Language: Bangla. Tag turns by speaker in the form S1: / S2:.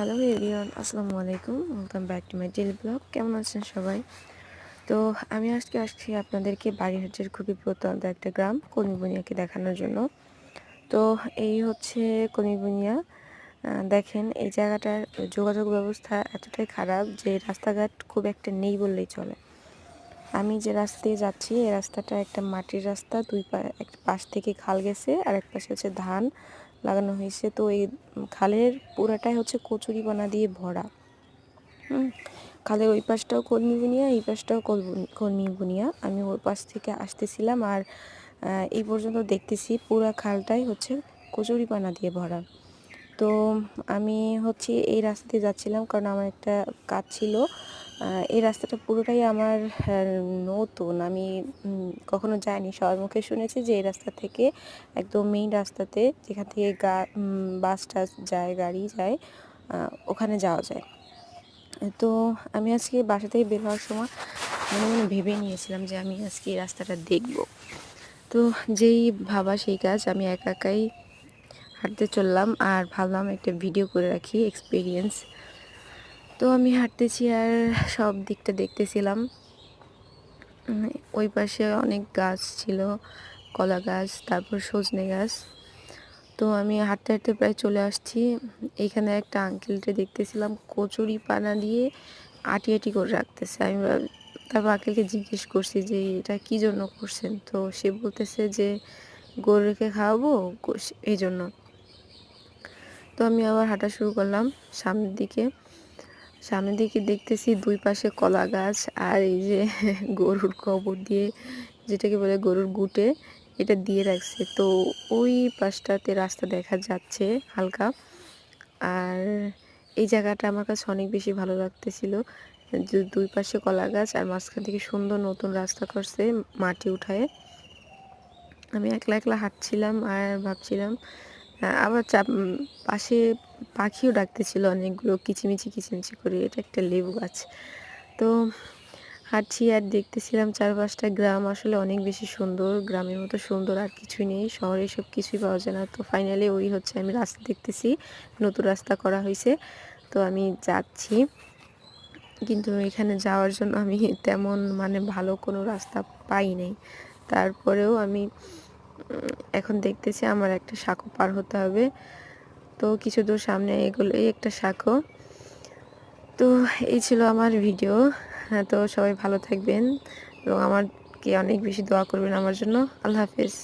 S1: হ্যালো এভরিওয়ান, আসসালামু আলাইকুম। Welcome back to my daily blog. কেমন আছেন সবাই? তো আমি আজকে আসছি আপনাদেরকে বাগেরহাটের খুবই প্রত্যন্ত একটা গ্রাম কর্মীবুনিয়াকে দেখানোর জন্য। তো এই হচ্ছে কর্মীবুনিয়া। দেখেন এই জায়গাটার যোগাযোগ ব্যবস্থা এতটাই খারাপ যে রাস্তাঘাট খুব একটা নেই বললেই চলে। আমি যে রাস্তা দিয়ে যাচ্ছি এই রাস্তাটা একটা মাটির রাস্তা, এক পাশ থেকে খাল গেছে আর এক পাশে হচ্ছে ধান লাগানো হয়েছে। তো এই খালের পুরাটাই হচ্ছে কচুরিপানা দিয়ে ভরা। খালের ওই পাশটাও কলমি বুনিয়া, এই পাশটাও কলমি বুনিয়া। আমি ওই পাশ থেকে আসতেছিলাম আর এই পর্যন্ত দেখতেছি পুরা খালটাই হচ্ছে কচুরিপানা দিয়ে ভরা। তো আমি হচ্ছে এই রাস্তা দিয়ে যাচ্ছিলাম কারণ আমার একটা কাজ ছিল। এই রাস্তাটা পুরোটাই আমার নতুন, আমি কখনো যাইনি। সবার মুখে শুনেছি যে এই রাস্তা থেকে একদম মেইন রাস্তাতে, যেখান থেকে বাস টাস যায়, গাড়ি যায়, ওখানে যাওয়া যায়। তো আমি আজকে বাসা থেকে বের হওয়ার সময় মনে মনে ভেবে নিয়েছিলাম যে আমি আজকে এই রাস্তাটা দেখব। তো যেই ভাবা সেই কাজ, আমি একা একাই হাঁটতে চললাম আর ভাবলাম একটা ভিডিও করে রাখি এক্সপিরিয়েন্স। তো আমি হাঁটতেছি আর সব দিকটা দেখতেছিলাম। ওই পাশে অনেক গাছ ছিল, কলা গাছ, তারপর সজনে গাছ। তো আমি হাঁটতে হাঁটতে প্রায় চলে আসছি। এইখানে একটা আঙ্কেলকে দেখতেছিলাম কচুরি পানা দিয়ে আটি আটি করে রাখতেছে। তারপর আঙ্কেলকে জিজ্ঞেস করছি যে এটা কি জন্য করছেন। তো সে বলতেছে যে গরুকে খাওয়াবো, এই জন্য। তো আমি আবার হাঁটা শুরু করলাম সামনের দিকে দেখতেছি দুই পাশে কলা গাছ আর এই যে গরুর গোবর দিয়ে, যেটাকে বলে গরুর গুটে, এটা দিয়ে রাখছে। তো ওই পাশটাতে রাস্তা দেখা যাচ্ছে হালকা। আর এই জায়গাটা আমার কাছে অনেক বেশি ভালো লাগতেছিল। দুই পাশে কলা গাছ আর মাঝখান থেকে সুন্দর নতুন রাস্তা করছে মাটি উঠায়। আমি একলা একলা হাঁটছিলাম আর ভাবছিলাম। আবার পাশে পাখিও ডাকতেছিল অনেকগুলো, কিচিমিচি কিচিমিচি করে। এটা একটা লেবু গাছ। তো হাঁটছি আর দেখতেছিলাম চারপাশটা গ্রাম, আসলে অনেক বেশি সুন্দর। গ্রামের মতো সুন্দর আর কিছুই নেই, শহরে সব কিছুই পাওয়া যায় না। তো ফাইনালি ওই হচ্ছে আমি রাস্তা দেখতেছি, নতুন রাস্তা করা হয়েছে। তো আমি যাচ্ছি, কিন্তু এখানে যাওয়ার জন্য আমি তেমন ভালো কোনো রাস্তা পাই নাই। তারপরেও আমি এখন দেখতেছি আমার একটা সাঁকো পার হতে হবে। তো কিছু দূর সামনে এগুলোই একটা সাঁকো। তো এই ছিল আমার ভিডিও। হ্যাঁ, তো সবাই ভালো থাকবেন এবং আমাকে অনেক বেশি দোয়া করবেন আমার জন্য। আল্লাহ হাফেজ।